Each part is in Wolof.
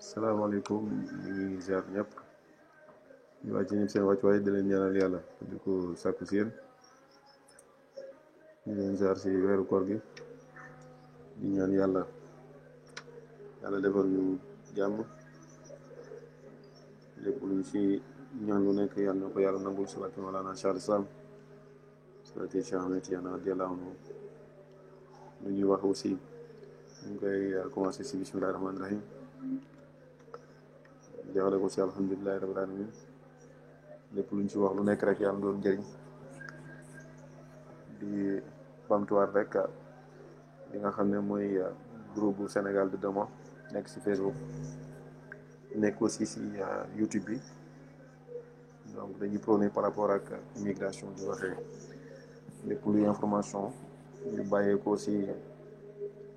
salaamaaleykum ñu ngi ziar ñëpp ñu wàcc ñëpp seen wàccuwaay di leen ñaanal yàlla di ko sàkku si yéen ñu leen ziar si weeru koor gi di ñaan yàlla defal ñu jàmm lépp luñ si ñaan lu nekk yàlla na ko yàlla nangul si wàcc Mawlana Cheikh Islam salati Cheikh Ahmed Tidiane radiyallahu anhu lu ñuy wax aussi ñu ngi koy commencé si bismillahi rahmaani rahim jeexale ko si alhamdulilahi rabbil alamin lépp luñ ci wax lu nekk rek yàlla doon jëriñ di bamtuwaat rek li nga xam ne mooy groupe bu Sénégal de demain nekk si Facebook nekk aussi si YouTube bi donc dañuy prôné par rapport ak immigration di waxee lépp luy information yu bàyyeekoo si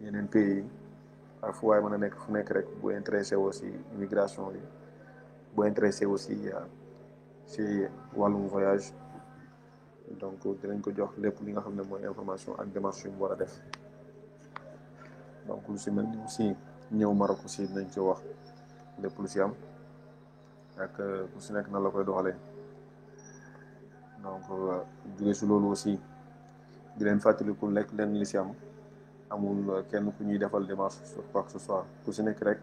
yeneen pays yi ak fu waay mën a nekk fu nekk rek bu intéressé aussi immigration yi bu intéressé aussi si wàllum voyage donc dinañ ko jox lépp li nga xam ne mooy information ak démarche yu mu war a def donc lu si mel ni aussi ñëw Maroc aussi dinañ ci wax lépp lu si am ak ku si nekk na la koy doxalee donc jóge si loolu aussi di leen fàttaliku lekk leen li si am amul kenn ku ñuy defal démarche sur quoi que ce soit ku si nekk rek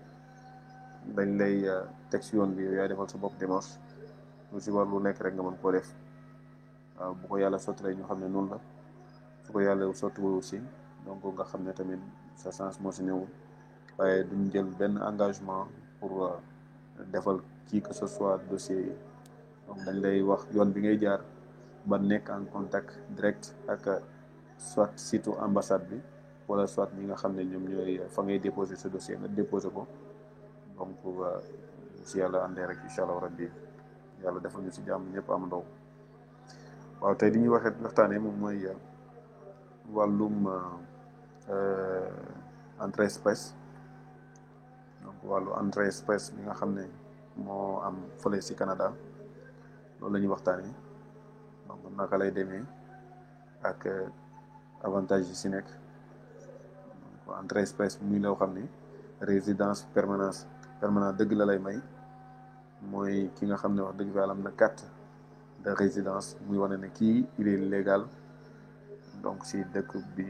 dañ lay teg si yoon bi yow yaay defal sa bopp démarche lu si war lu nekk rek nga mën koo def waaw bu ko yàlla sottilee ñu xam ne noonu la su ko yàlla sottiwul aussi donc nga xam ne tamit sa chance moo si newul waaye duñ jël benn engagement pour defal qui que ce soit dossier yi donc dañ lay wax yoon bi ngay jaar ba nekk en contact direct ak soit surtout ambassade bi wala soit ñi nga xam ne ñoom ñooy fa ngay déposer sa dossier nga déposer ko donc si yàlla àndee rek incha allah rabbi yàlla defal ñu si jàmm ñëpp am ndaw waaw tey di ñuy waxtaanee moom mooy wàllum entrée express donc wàllu entrée express bi nga xam ne moo am fële si Canada loolu la ñuy waxtaanee donc naka lay demee ak avantage yi si nekk donc entrée express muy loo xam ne résidence permanent dëgg la lay may mooy ki nga xam ne wax dëgg fa yàlla am na carte de résidence muy wane ne kii il est légal donc si dëkk bi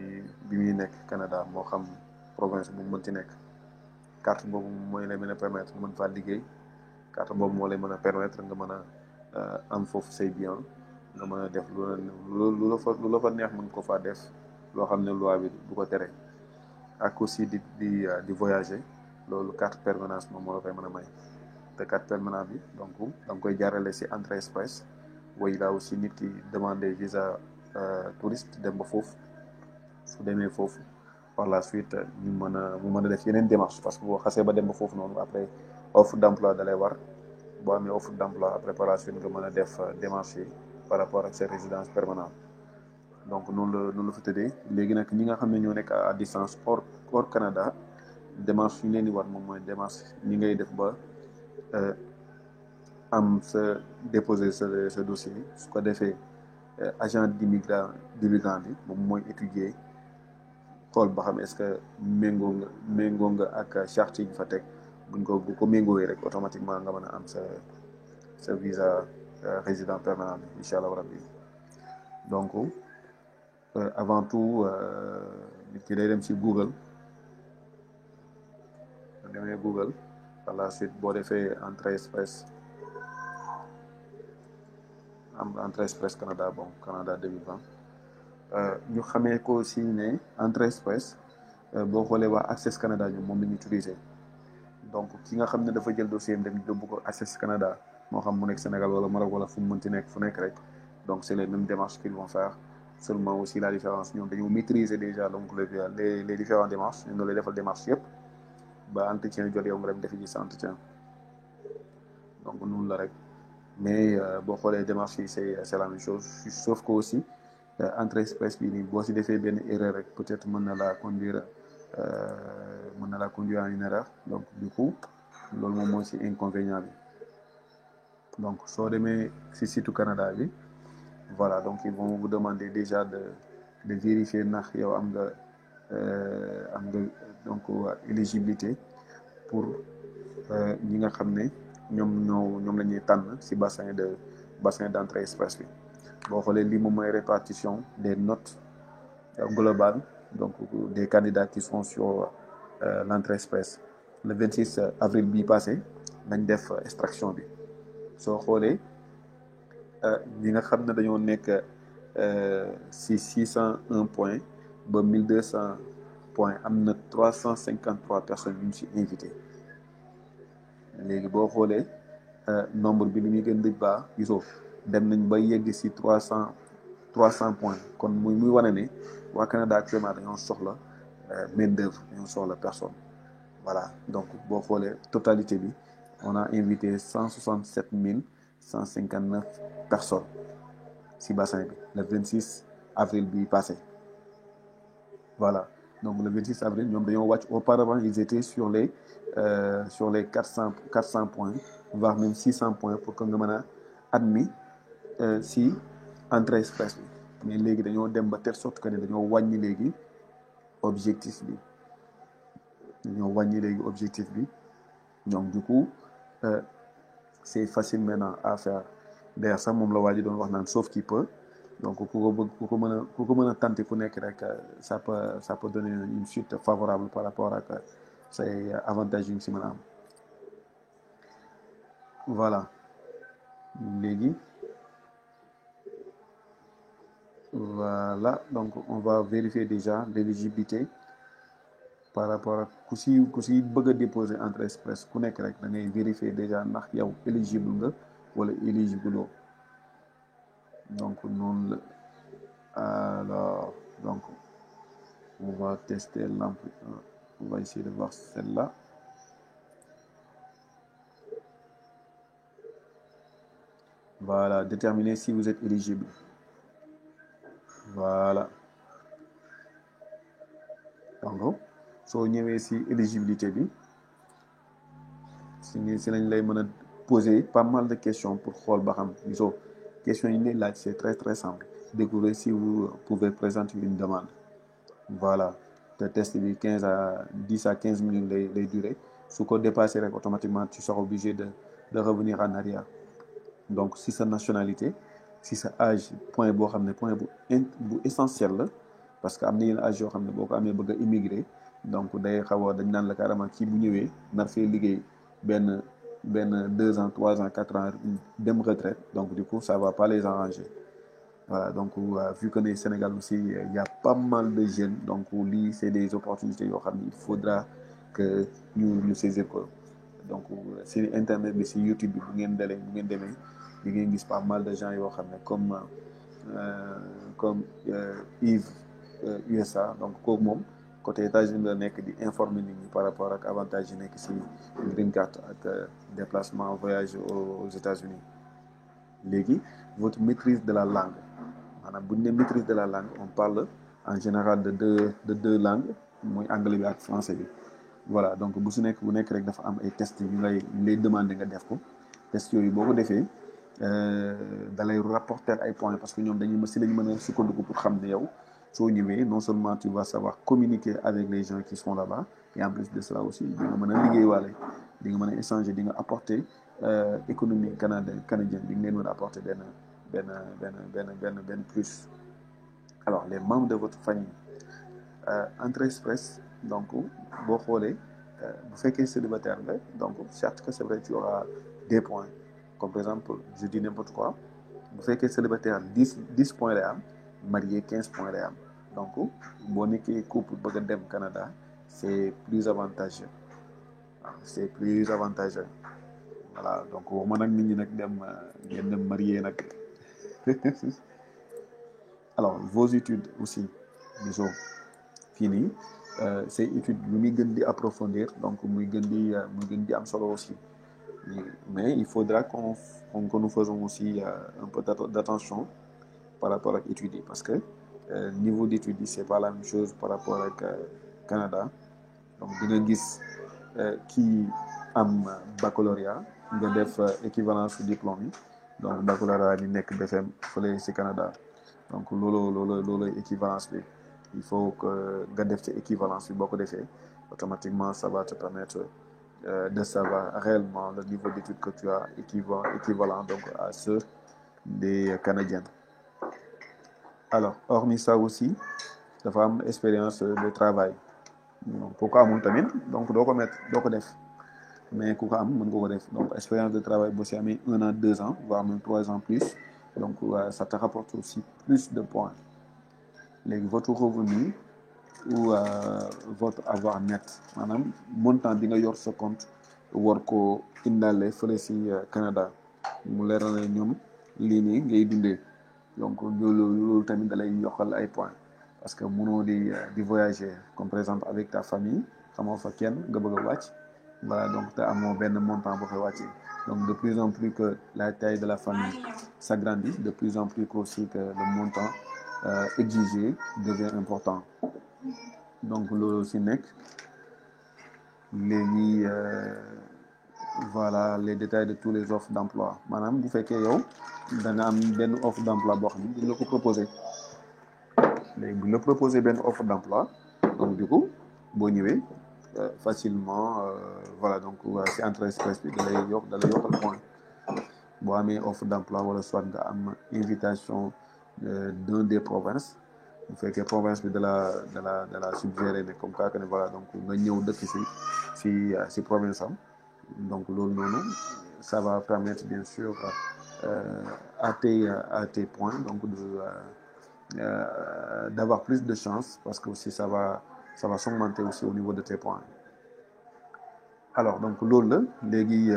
muy nekk Canada moo xam province bu mu mën ci nekk carte boobu mooy lay mën a permettre mën faa liggéey carte boobu moo lay mën a permettre nga mën a am foofu say bien nga mën a def lu la fa neex mën ko faa def loo xam ne loi bi du ko tere ak aussi di voyager loolu carte permanence moom moo la koy mën a may te carte permanente bi donc da nga koy jaarale si entrée express way la aussi nit ki demander visa touriste dem ba foofu su demee foofu par la suite mu mën a def yeneen démarche parce que boo xasee ba dem ba foofu noonu après offre d'emploi da lay war boo amee offre d'emploi après par la suite nga mën a def démarche yi par rapport ak sa résidence permanente donc noonu la fa tëddee léegi nag ñi nga xam ne ñoo nekk à distance hors Canada démarche yu leen di war moom mooy démarche ñi ngay def ba am sa déposer sa dossier su ko defee agent d'immigrant bi moom mooy étudier xool ba xam est-ce que méngoo nga ak charte yi ñu fa teg bu ko méngoowee rek automatiquement nga mën a am sa visa résident permanent bi incha allah rabbi donc avant tout nit ki day dem ci Google demee Google par la suite boo defee entrée express Canada bon Canada 2020 ñu xamee ko aussi ne Entrée Express boo xoolee waa Access Canada ñoom moom la ñu utiliser. Donc ki nga xam ne dafa jël dossier dem yóbbu ko Access Canada moo xam mu nekk Sénégal wala Maroc wala fu mu mënti nekk fu nekk rek donc c'est les mêmes démarches qu'ils vont faire. Seulement aussi la différence ñoom dañoo maîtriser déjà donc les différentes démarches ñu ngi lay defal démarches yëpp ba entretien jot yow nga dem defi ji sa entretien donc noonu la rek. Mais boo xoolee démarche yi c'est la même chose sauf que aussi Entrée Express bi nii boo si defee benn erreur rek peut-être mën na laa conduire à une erreur. Donc du coup loolu moom mooy si inconvénient bi. Donc soo demee si site Canada bi voilà donc ils vont vous demander déjà de vérifier ndax yow am nga donc éligibilité pour ñi nga xam ne ñoom la ñuy tànn si bassin d'Entrée Express bi. boo xoolee lii moom mooy répartition des notes globales donc des candidats qui sont sur l'Entrée Express. Le 26 avril bii passé nañ def extraction bi soo xoolee ñi nga xam ne dañoo nekk si 601 points ba 1200 points am na 353 personnes yu ñu si invité. léegi boo xoolee nombre bi li muy gën di baax gisoo dem nañ ba yegg si 300 points kon muy wane ne waa Canada actuellement dañoo soxla main d'œuvre dañoo soxla personne. Voilà donc boo xoolee totalité bi on a invité 167 159 personnes si bassin bi le 26 avril bi passé. Voilà donc le 26 avril ñoom dañoo wàcc. Auparavant ils étaient sur les 400 points voire même 600 points pour que nga mën a admis si Entrée Express bi. Mais léegi dañoo dem ba telle sorte que ne dañoo wàññi léegi objectif bi. Donc du coup c'est facile maintenant à faire. D'ailleurs sax moom la waa ji doon wax naan sauf qui peut. Donc ku ko bëgg ku ko mën a tenter ku nekk rek ça peut donner une suite favorable par rapport ak say avantages yu ñu si mën a am. Voilà léegi voilà donc on va vérifier déjà l'éligibilité par rapport ak ku si bëgg a déposer Entrée Express ku nekk rek da ngay vérifier déjà ndax yow éligible nga wala éligible. Donc noonu la alors donc on va tester on va essayer de voir celle-là. Voilà, déterminer si vous êtes éligible. Voilà donc soo ñëwee si éligibilité bi si lañ lay mën a poser pas mal de questions pour xool ba xam gisoo questions yi lay laaj c'est très très simple. Découvrez si vous pouvez présenter une demande. Voilà te test bi 10 à 15 minutes lay durer. Su ko dépasser rek automatiquement tu seras obligé de revenir en arrière. Donc si sa nationalité si sa âge point boo xam ne point bu essentiel la parce que am na yenn âge yoo xam ne boo ko amee bëgg a immigrer donc day xaw a dañ naan la carrément kii bu ñëwee nar fee liggéey benn 2 ans 3 ans 4 ans dem retraite donc du coup ça va pas les arranger. Voilà donc vu que ne Sénégal aussi il y a pas mal de jeunes donc lii c'est des opportunités yoo xam ne il faudra que ñu saisir ko. Donc si internet bi si YouTube bi bu ngeen demee di ngeen gis pas mal de gens yoo xam ne comme Yves USA donc kooku moom côté États-Unis la nekk di informer nit ñi par rapport ak avantage yi nekk si green card ak déplacement voyage aux États-Unis. Léegi votre maîtrise de la langue maanaam bu ñu ne maîtrise de la langue on parle en général de deux langues mooy anglais bi ak français bi. Voilà donc bu nekk rek dafa am ay tests yu lay demander nga def ko tests yooyu boo ko defee da lay rapporter ay points parce que ñoom dañuy mën a sukkandiku pour xam ne yow soo ñëwee non seulement tu vas savoir communiquer avec les gens qui sont là-bas et en plus de cela aussi di nga mën a liggéeywaale di nga mën a échanger di nga apporter économie canadienne di nga leen mën a apporter benn plus. Alors les membres de votre famille Entrée Express donc boo xoolee bu fekkee célibataire nga donc certes que c'est vrai tu auras des points. Comme par exemple je dis n'importe quoi bu fekkee célibataire 10 points lay am marié 15 points lay am. Donc boo nekkee couple bëgg a dem Canada c'est plus avantageux waaw c'est plus avantageux voilà donc waxuma nag nit ñi nag dem ngeen dem marié nag alors vos études aussi disons fii nii say études lu muy gën di approfondir donc muy gën di am solo aussi mais il faudra que nous faisons aussi un peu d'attention par rapport ak études yi parce que niveau d'études yi c'est pas la même chose par rapport ak Canada donc di nga gis kii am baccalauréat nga def équivalence su diplôme yi donc baccalauréat bi nekk BFM fële ci Canada donc loolu équivalence bi il faut que nga def ci équivalence bi boo ko defee automatiquement ça va te permettre de savoir réellement le niveau d'études que tu as équivalent donc à ceux des Canadiens. Alors hormis ça aussi dafa am expérience de travail donc ku ko amul tamit donc doo ko def mais ku ko am mën nga ko def donc expérience de travail boo si amee 1 an 2 ans voire même 3 ans plus donc ça te rapporte aussi plus de points léegi votre revenu ou votre avoir net maanaam montant bi nga yor sa compte war ko indaale fële si Canada mu leeral ne ñoom lii nii ngay dundee donc loolu tamit da lay yokkal ay points parce que mënoo di voyager comme par exemple avec ta famille xamoo fa kenn nga bëgg a wàcc voilà donc te amoo benn montant boo koy wàccee donc de plus en plus que la taille de la famille s'agrandit de plus en plus aussi que le montant exigé devient important donc loolu si nekk léegi voilà les détails de tous les offres d'emploi maanaam bu fekkee yow da nga am benn offre d'emploi boo xam ne dañ la ko proposer léegi bu la proposer benn offre d'emploi donc du coup boo ñëwee facilement voilà donc si entrée express bi da lay yokkal point boo amee offre d'emploi wala soit nga am invitation d'un des provinces bu fekkee province bi de la suggérer ne comme ça que ne voilà donc nga ñëw dëkk si province am donc loolu noonu ça va permettre bien sûr à tes points donc d'avoir plus de chance parce que aussi ça va s'augmenter aussi au niveau de tes points alors donc loolu la léegi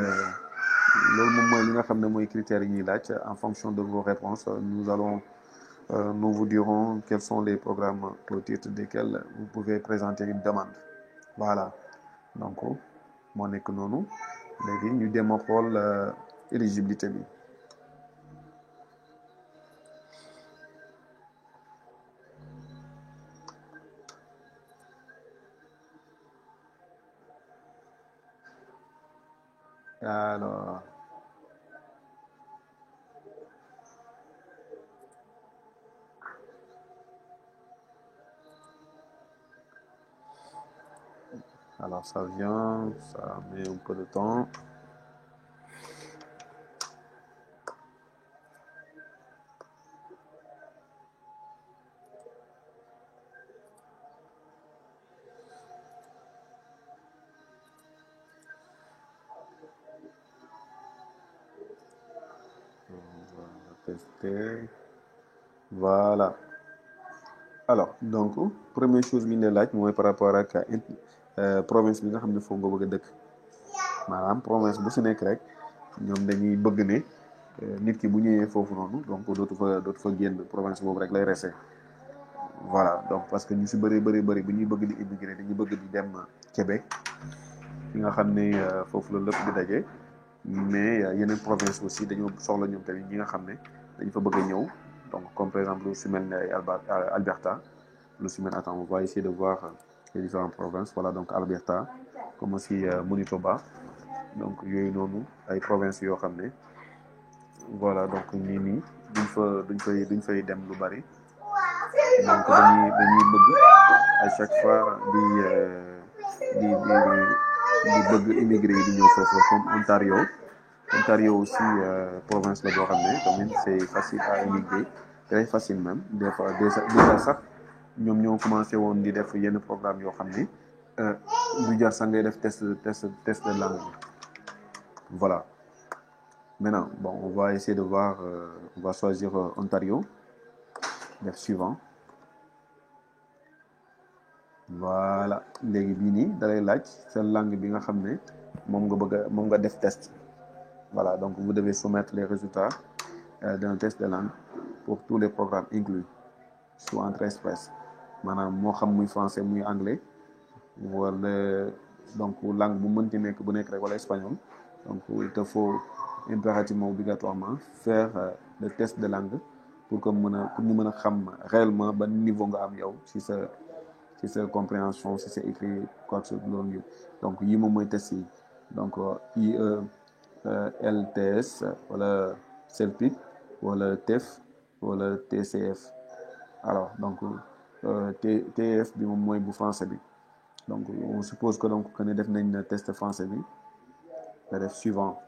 loolu moom mooy li nga xam ne mooy critères yi ñuy laaj en fonction de vos réponses nous vous dirons quels sont les programmes au titre desquels vous pouvez présenter une demande voilà donc moo nekk noonu léegi ñu dem a xool éligibilité bi alors ça vient, ça met un peu de temps. On va tester. Voilà. Alors donc première chose bi ñu lay laaj mooy par rapport ak province bi nga xam ne foofu nga bëgg a dëkk maanaam province bu si nekk rek ñoom dañuy bëgg ne nit ki bu ñëwee foofu noonu donc dootu fa génn province boobu rek lay resté voilà donc parce que ñu si bëri bu ñuy bëgg di immigré dañuy bëgg di dem Québec fi nga xam ne foofu la lépp di daje mais yeneen province aussi dañoo soxla ñoom tamit ñi nga xam ne dañ fa bëgg a ñëw donc comme par exemple lu si mel ne ay Alberta lu si mel attends on va essayer de voir les différentes provinces voilà donc Alberta comme aussi Manitoba donc yooyu noonu ay provinces yoo xam ne voilà donc nii duñ fay dem lu bari donc dañuy bëgg à chaque fois di bëgg immigré yi di ñëw foofu comme Ontario aussi province la boo xam ne tamit c'est facile à immigrer très facile même des fois déjà sax ñoom ñoo commencé woon di def yenn programme yoo xam ne du jar sax ngay def test de langue voilà maintenant bon on va essayer de voir on va choisir Ontario def suivant. Voilà léegi bii nii dalay laaj sa langue bi nga xam ne moom nga def test. Voilà, donc vous devez soumettre les résultats d'un test de langue pour tous les programmes inclus sous entrée express maanaam moo xam muy français muy anglais wala donc langue bu mënti nekk bu nekk rek wala espagnol. Donc il te faut impérativement obligatoirement faire le test de langue pour que pour ñu mën a xam réellement ban niveau nga am yow ci sa compréhension si c'est écrit quoi que ce soit loolu donc yi moom mooy test yi donc IE LTS wala CELPIP wala TEF wala TCF. Alors donc TF bi moom mooy bu français bi. Donc on suppose que donc que ne def nañ test français bi nga def suivant.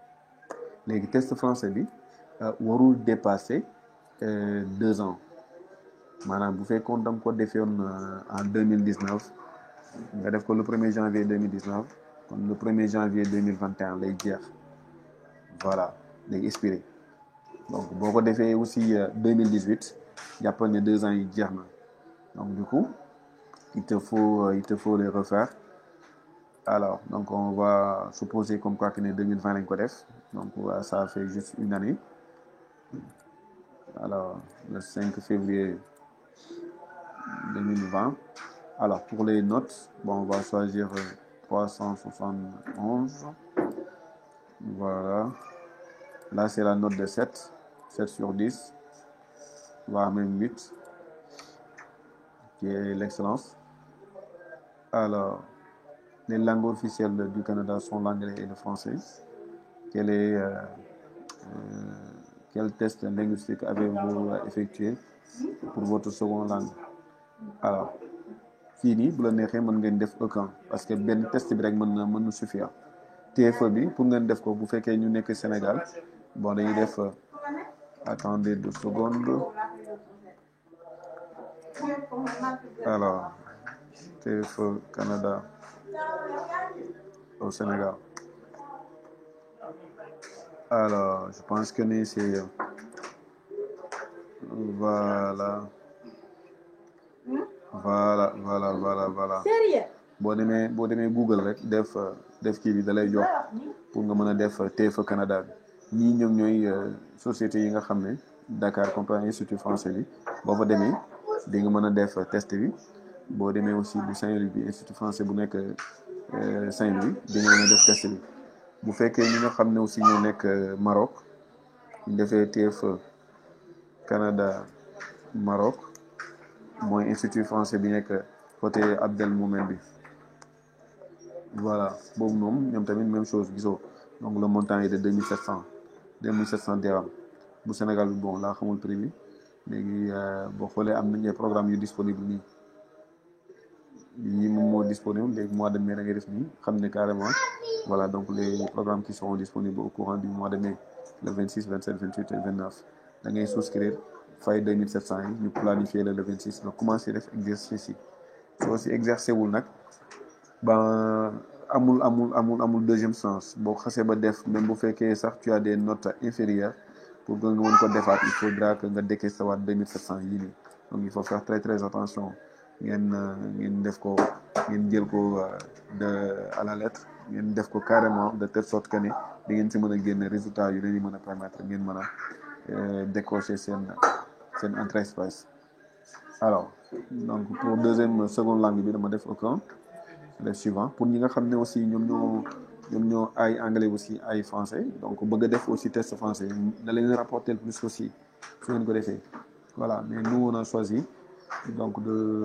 Léegi test français bi warul dépasser 2 ans maanaam bu fekkoon da nga ko defewoon en 2019 nga def ko le 1er janvier 2019 kon le 1er janvier 2021 lay jeex. Voilà léegi expiré. Donc boo ko defee aussi 2018 jàppal ne 2 ans yi jeex na. Donc du coup il te faut les refaire. Alors donc on va supposer comme quoi que ne 2020 lañ ko def donc ça fait juste une année. Alors le 5 février 2020. Alors pour les notes, bon, on va choisir 371. Voilà. Là c'est la note de 7 sur 10, voire même 8, qui est l'excellence. Alors les langues officielles du Canada sont l'anglais et le français. Quel test linguistique avez-vous effectué pour votre seconde langue? Alors fii nii bu la neexee mën ngeen def aucun parce que benn test bi rek mën na suffire. TFE bi pour ngeen def ko bu fekkee ñu nekk Sénégal bon dañuy def attendez 2 secondes. Alors TFE Canada au Sénégal. Alors je pense que ni c'est voilà. boo demee Google rek def kii bi da lay jox pour nga mën a def TFE Canada bi ñii ñoom ñooy société yi nga xam ne Dakar Compagnie Institut français bi boo fa demee di nga mën a def test bi. Boo demee aussi bu Saint-Louis bi Institut français bu nekk Saint-Louis di nga mën a def test bi. Bu fekkee ñi nga xam ne aussi ñoo nekk Maroc ñu defee TFE Canada Maroc mooy Institut français bi nekk côté Abdelmoumene bi. Voilà boobu moom ñoom tamit même chose gisoo donc le montant est de 2700 dirhams. Bu Sénégal bi bon laa xamul prix bi léegi boo xoolee am nañ ay programmes yu disponible nii yii moom moo disponible léegi mois de mai da ngay def nii xam ne carrément voilà donc les programmes qui seront disponibles au courant du mois de mai le 26 27 28 et 29 da ngay souscrire fay 2700 yi ñu planifier le 26 nga commencé def exercice yi soo si exercer wul nag ba amul deuxième chance boo xasee ba def même bu fekkee sax tu as des notes inférieures pour que nga mën ko defaat il faudra que nga décaisser waat 2700 yii nii donc il faut faire très très attention ngeen def ko ngeen jël ko à la lettre ngeen def ko carrément de telle sorte que ne di ngeen si mën a génne résultat yu leen di mën a permettre ngeen mën a décrocher seen entrée express. Alors donc pour seconde langue bi dama def aucun le suivant pour ñi nga xam ne aussi ñoom ñoo ay anglais aussi ay français donc bëgg a def aussi test français da leen rapporter le plus aussi su ngeen ko defee. Voilà mais nous on a choisi donc de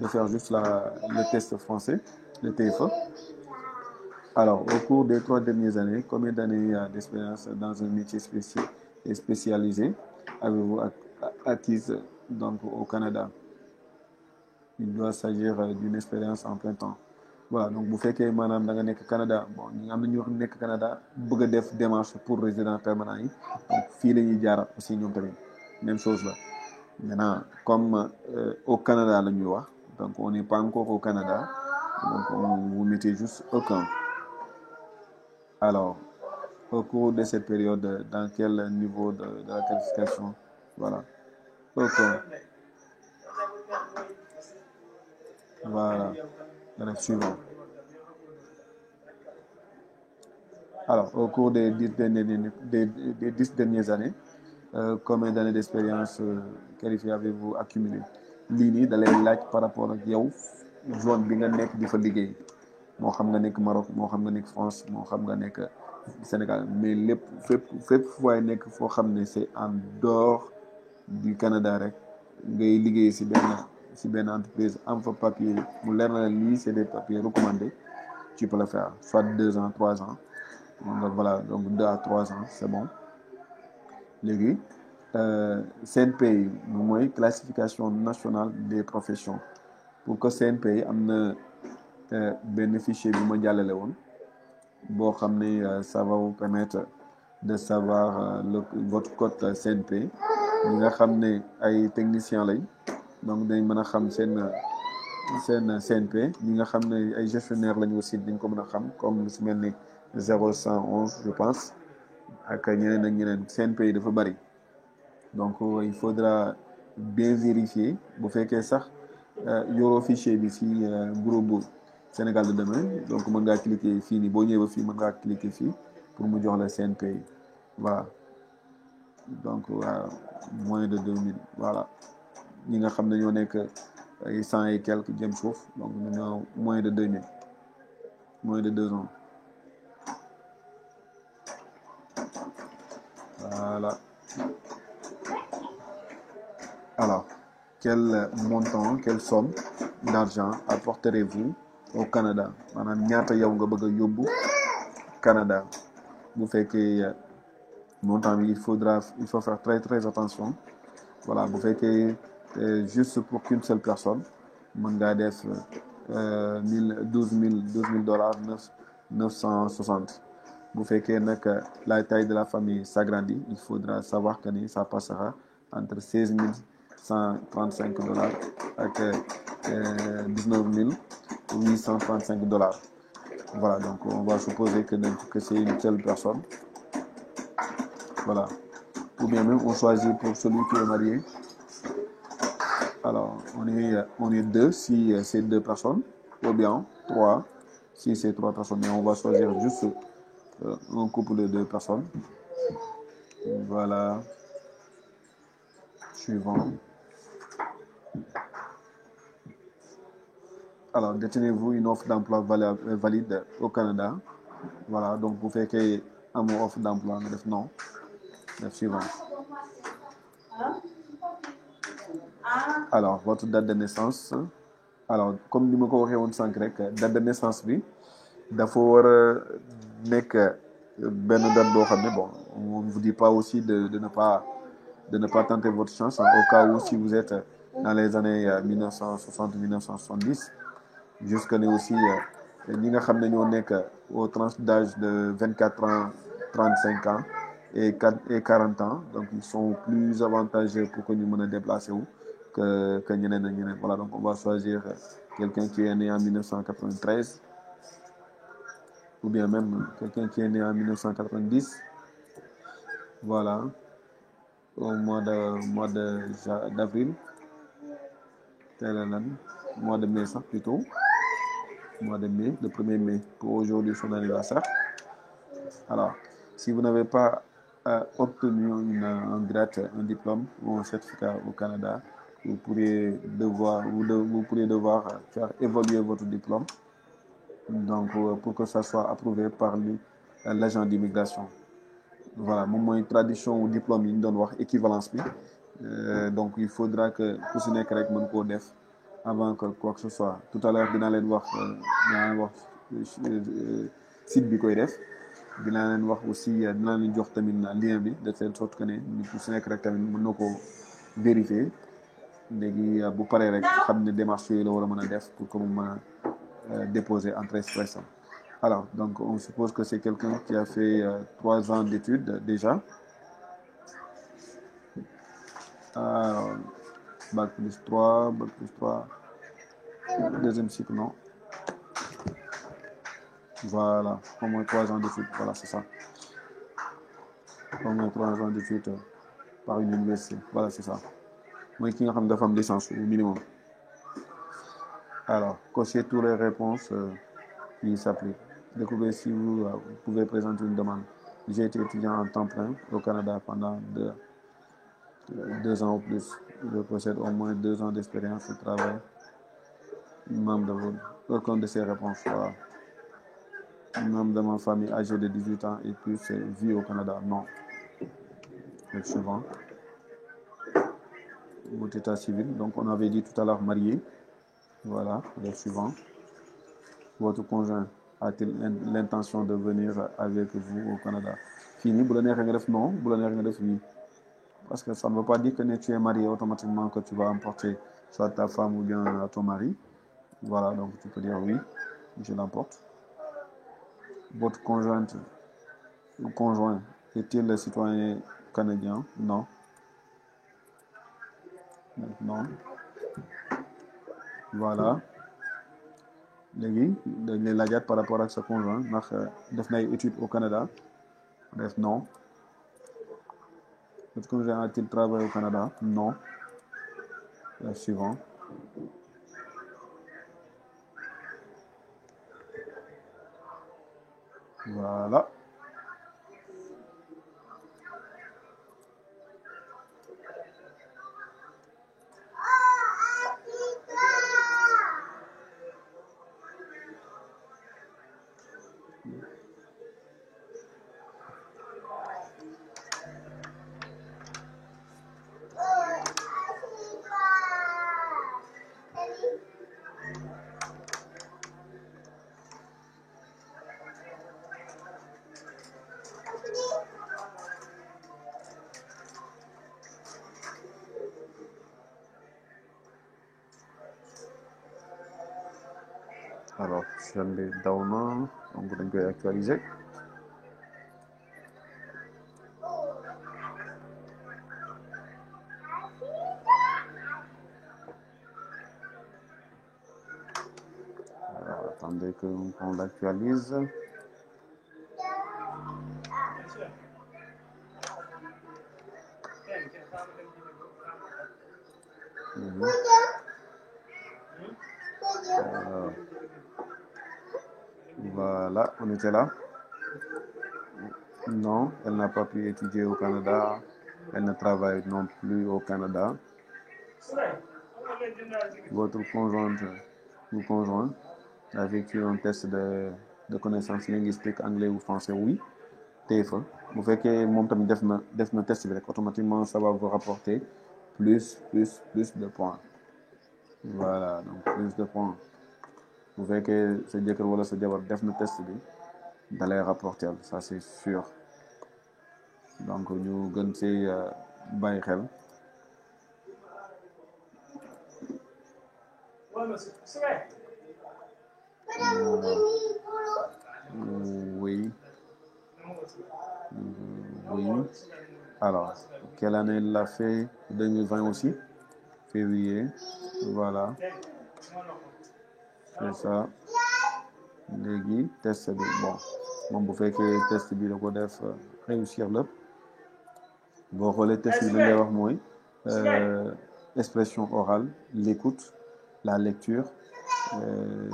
faire juste le test français, le TFE. Alors au cours des 3 dernières années, combien d'années d'expérience dans un métier spécialisé avez-vous acquise donc au Canada? Il doit s'agir d'une expérience en plein temps. Voilà donc bu fekkee maanaam da nga nekk Canada bon ñi nga am na ñu nekk Canada bëgg a def démarche pour résident permanent yi donc fii la ñuy jaar aussi ñoom tamit même chose la. Maintenant comme au Canada la ñuy wax donc on n'est pas encore au Canada donc vous mettez juste aucun. Alors au cours de cette période dans quel niveau de la qualification voilà aucun. Suivant. Alors, au cours des 10 dernières années, combien d'années d'expérience qualifiée avez-vous accumulé lii nii da lay laaj par rapport ak yow zone bi nga nekk di fa liggéey moo xam nga nekk Maroc moo xam nga nekk France moo xam nga nekk Sénégal mais lépp fépp fooy nekk foo xam ne c'est en dehors du Canada rek ngay liggéey si benn entreprise am fa papier mu leer na lii c'est des papiers recommandés tu peux le faire soit 2 ans 3 ans donc voilà donc 2 à 3 ans c'est bon léegi CNPI mooy classification nationale des professions pour que CNPI am na benn fichier bi ma jàllale woon boo xam ne ça va vous permettre de savoir votre code CNP ñi nga xam ne ay techniciens lañ donc dañ mën a xam seen CNP ñi nga xam ne ay gestionnaires lañ aussi dañ ko mën a xam comme lu si mel ni 0111 je pense ak ñeneen ak ñeneen CNP yi dafa bari donc il faudra bien vérifier bu fekkee sax yoroo fichier bi si groupe Sénégal de demain donc mën ngaa cliquer fii nii boo ñëwee ba fii mën ngaa cliquer fii pour mu jox la CNP yi voilà donc moins de 2000 voilà ñi nga xam ne ñoo nekk ay 100 et quelques jëm suuf donc ñoo moins de 2000 moins de 2 ans voilà. Alors, quel montant, quelle somme d'argent apporterez-vous au Canada maanaam ñaata yow nga bëgg a yóbbu Canada bu fekkee montant bi il faut faire très très attention voilà bu fekkee juste pour qu'une seule personne mën ngaa def 12 000 dollars 960 bu fekkee nag la taille de la famille s'agrandit il faudra savoir que ni ça passera entre 16 135 dollars ak 19 835 dollars. Voilà, donc on va supposer que c'est une seule personne. Voilà. Ou bien même on choisit pour celui qui est marié. Alors, on est deux si c'est 2 personnes, ou bien 3 si c'est 3 personnes. Mais on va choisir juste un couple de 2 personnes. Voilà. Suivant. Alors, détenez-vous une offre d'emploi valide au Canada. Voilà, donc vous faites une offre d'emploi, mais non. Le suivant. Alors, votre date de naissance. Alors, comme nous m'avons dit, date de naissance, il faut ben date bon, on ne vous dit pas aussi de ne pas tenter votre chance, au cas où si vous êtes dans les années 1960-1970. Jusqu'à nous aussi ñi nga xam ne ñoo nekk aux tranches d'âge de 24 ans 35 ans et 40 ans donc ils sont plus avantageux pour que ñu mën a déplacer wu que ñeneen ak ñeneen voilà donc on va choisir quelqu'un qui est né en 1993 ou bien même quelqu'un qui est né en 1990 voilà au mois d'avril mois de mai sax plutôt mois de mai, le 1er mai, pour aujourd'hui son anniversaire. Alors, si vous n'avez pas obtenu un diplôme ou un certificat au Canada, vous pourriez devoir faire évoluer votre diplôme donc pour que ça soit approuvé par l'agent d'immigration. Voilà, moom mooy tradition ou diplôme yi ñu doon wax équivalence bi donc il faudra que ku si nekk rek mën koo def avant que quoi que ce soit tout à l'heure dinaa leen wax site bi koy def dinaa leen wax aussi dinaa leen jox tamit lien bi de telle sorte que ne nit ku si nekk rek tamit mën na ko vérifier léegi bu paree rek xam ne démarche yooyu la war a mën a def pour que mu mën a déposer entrée express. Alors donc on suppose que c'est quelqu'un qui a fait 3 ans d'études déjà. Alors, bac plus 3, deuxième cycle, non. Voilà, au moins 3 ans d'études, voilà, c'est ça. Au moins 3 ans d'études par une université, voilà, c'est ça. Moi, qui a une licence au minimum. Alors, cochez toutes les réponses qui s'appliquent. Découvrez si vous pouvez présenter une demande. J'ai été étudiant en temps plein au Canada pendant 2 ans ou plus. Je possède au moins 2 ans d'expérience de travail. Membre de votre... Aucune de ces réponses. Voilà. Membre de ma famille âgé de 18 ans et plus vit au Canada. Non. Le suivant. Votre état civil. Donc, on avait dit tout à l'heure marié. Voilà. Le suivant. Votre conjoint a-t-il l'intention de venir avec vous au Canada? Fini, bu la neexee nga def non, bu la neexee nga def oui. Parce que ça ne veut pas dire que tu es marié automatiquement que tu vas emporter soit ta femme ou bien ton mari. Voilà, donc tu peux dire oui, je l'emporte. Votre conjointe ou conjoint est-il le citoyen canadien? Non. Non. Voilà. Léegi dañ lay laajaat par rapport ak sa conjoint ndax def na ay études au Canada. Def non. Votre conjoint a-t-il travaillé au Canada? Non. Le suivant. Voilà. Alors, chaîne bi daw na donc dañ koy actualiser. Alors, attendez qu'on l'actualise. Voilà, on était là. Non, elle n'a pas pu étudier au Canada. Elle ne travaille non plus au Canada. Votre conjointe ou conjoint a effectué un test de connaissances linguistiques anglais ou français? Oui. TF1. Bu fekkee moom tamit def na test bi rek automatiquement ça va vous rapporter plus de points. Voilà, donc plus de points. Bu fekkee sa jëkkër wala sa jabar def na test bi da lay rapporter, ça c'est sûr. Donc ñu gën see bàyyi xel. Oui. Oui. Alors, quelle année il l'a fait? 2020 aussi. Février. Voilà. C'est ça. Léegi test bi bon moom bu fekkee test bi da ko def réussir lépp boo xoolee test bi li ngay wax mooy expression orale, l'écoute, la lecture,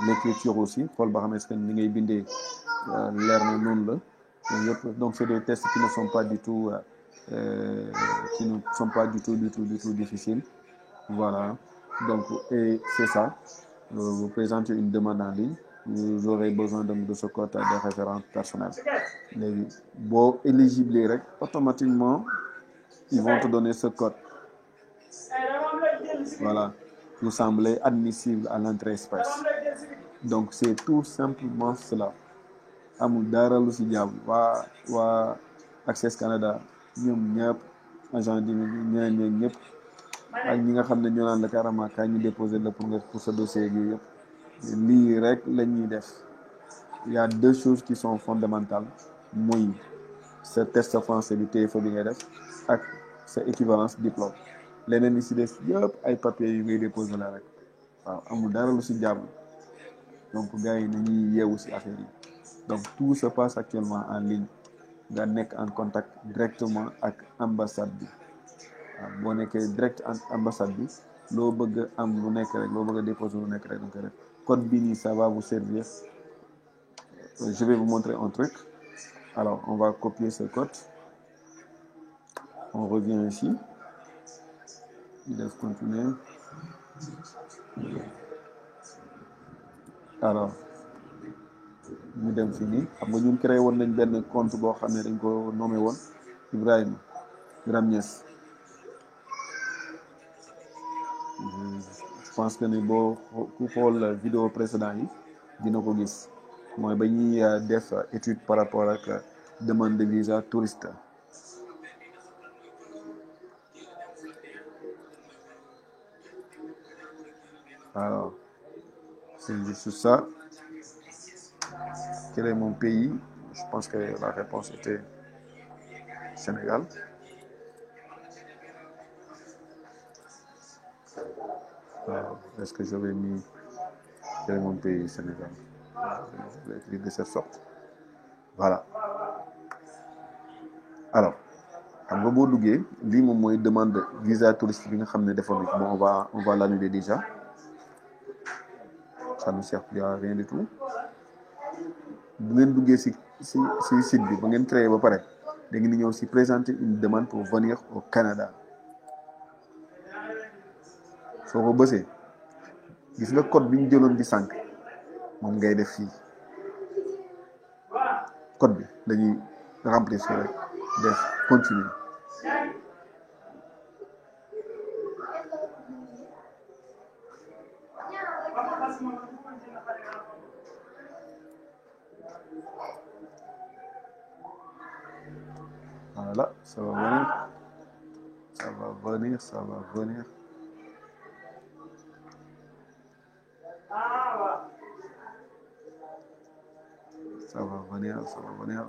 l'écriture aussi xool ba xam est-ce que ni ngay bindee leer na noonu la yëpp. Donc c'est des tests qui ne sont pas du tout difficiles. Voilà, donc et c'est ça. Vous présentez une demande en ligne, vous aurez besoin de ce code de référence personnelle. Léegi boo éligible rek automatiquement ils vont te donner ce code. Voilà, vous semblez admissible à l'entrée express. Donc c'est tout simplement cela. Amul dara lu si jàmm waa Access Canada ñoom ñëpp agent di ñeneen ñëpp ak ñi nga xam ne ñoo naan la carrément kaay ñu déposer la pour sa dossier bi yëpp lii rek la ñuy def. Il y a 2 choses qui sont fondamentales muy sa test français bi TFA bi ngay def ak sa équivalence diplôme. Leneen li si des yëpp ay papiers yu ngay déposer la rek waaw amul dara lu si jàmm. Donc gars yi nañuy yeewu si affaire yi. Donc tout se passe actuellement en ligne nga nekk en contact directement ak ambassade bi waaw boo nekkee direct en ambassade bi loo bëgg am lu nekk rek loo bëgg a déposer lu nekk rek da nga koy def code bi nii ça va vous servir. Je vais vous montrer un truc. Alors on va copier ce code, on revient ici, il laisse continuer. Alors ñu dem fii nii xam nga ñun créé woon nañ benn compte boo xam ne dañ ko nommé woon Ibrahima Niass. Je pense que ni boo ku xool vidéo précédent yi dina ko gis mooy ba ñuy def étude par rapport ak demande de visa touriste. Alors c'est juste ça. Quel est mon pays? Je pense que la réponse était Sénégal. Alors, est-ce que j'avais mis quel est mon pays? Sénégal. Je vais écrire de cette sorte. Voilà. Alors xam nga boo duggee lii moom mooy demande visa touriste bi nga xam ne defoon nañ ko bon on va l'annuler déjà. Ça ne sert plus à rien du tout. bu ngeen duggee si site bi ba ngeen créé ba pare da ngeen di ñëw si présenter une demande pour venir au Canada. soo ko bësee gis nga code bi ñu jëloon di sànq moom ngay def fii code bi dañuy remplir fii rek def continuer. Voilà, ça va venir, ça va venir, ça va venir. Ça va venir, ça va venir.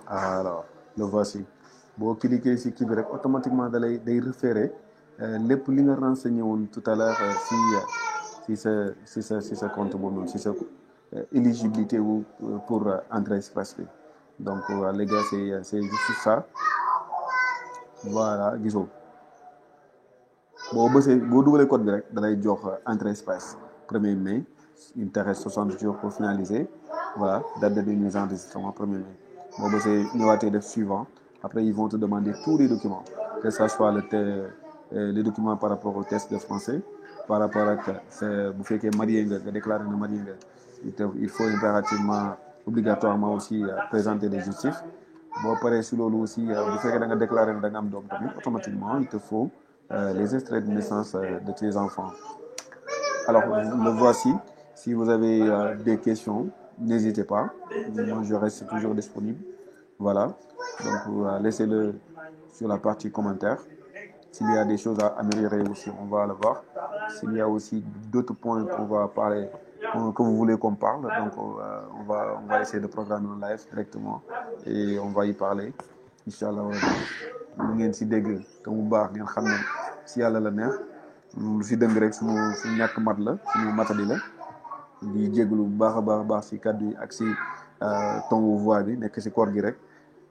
Alors le voici boo cliquer ci kii bi rek automatiquement day référer lépp li nga renseigné woon tout à l'heure si sa compte boobu noonu si sa éligibilité wu pour Entrée Express bi. Donc les gars c'est juste ça. Voilà gisoo boo dugalee code bi rek da lay jox Entrée Express 1er mai. Il te reste 60 jours pour finaliser. Voilà date de mise en enregistrement 1er mai. boo bësee ñëwaatee def suivant après ils vont te demander tous les documents que ça soit les documents par rapport au test de français par rapport ak bu fekkee marié nga déclaré na marié nga il faut impérativement obligatoirement aussi présenter des justifs boo paree si loolu aussi bu fekkee da nga déclaré da nga am doom tamit automatiquement il te faut les extraits de naissance de tes enfants. Alors le voici. Si vous avez des questions, n'hésitez pas. Moi, je reste toujours disponible. Voilà. Donc, laissez-le sur la partie commentaires. S'il y a des choses à améliorer aussi, on va le voir. S'il y a aussi d'autres points qu'on va parler, que vous voulez qu'on parle, donc on va essayer de programmer un live directement et on va y parler. Inch'Allah. Lu ngeen si dégg te mu baax ngeen xam ne si yàlla la neex lu si dëng rek suñu ñàkk mat la suñu matadi la. di jégalu bu baax a baax si kàddu yi ak si ton voix bi nekk si koor gi rek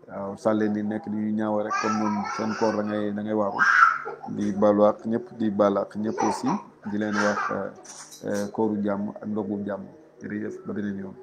waaw sàlleen di nekk di ñaaw rek comme ñoom seen koor da ngay waaru di baalu ak ñëpp di baal ak ñëpp aussi di leen wax kooru jàmm ak ndogu jàmm jërëjëf ba beneen yoon.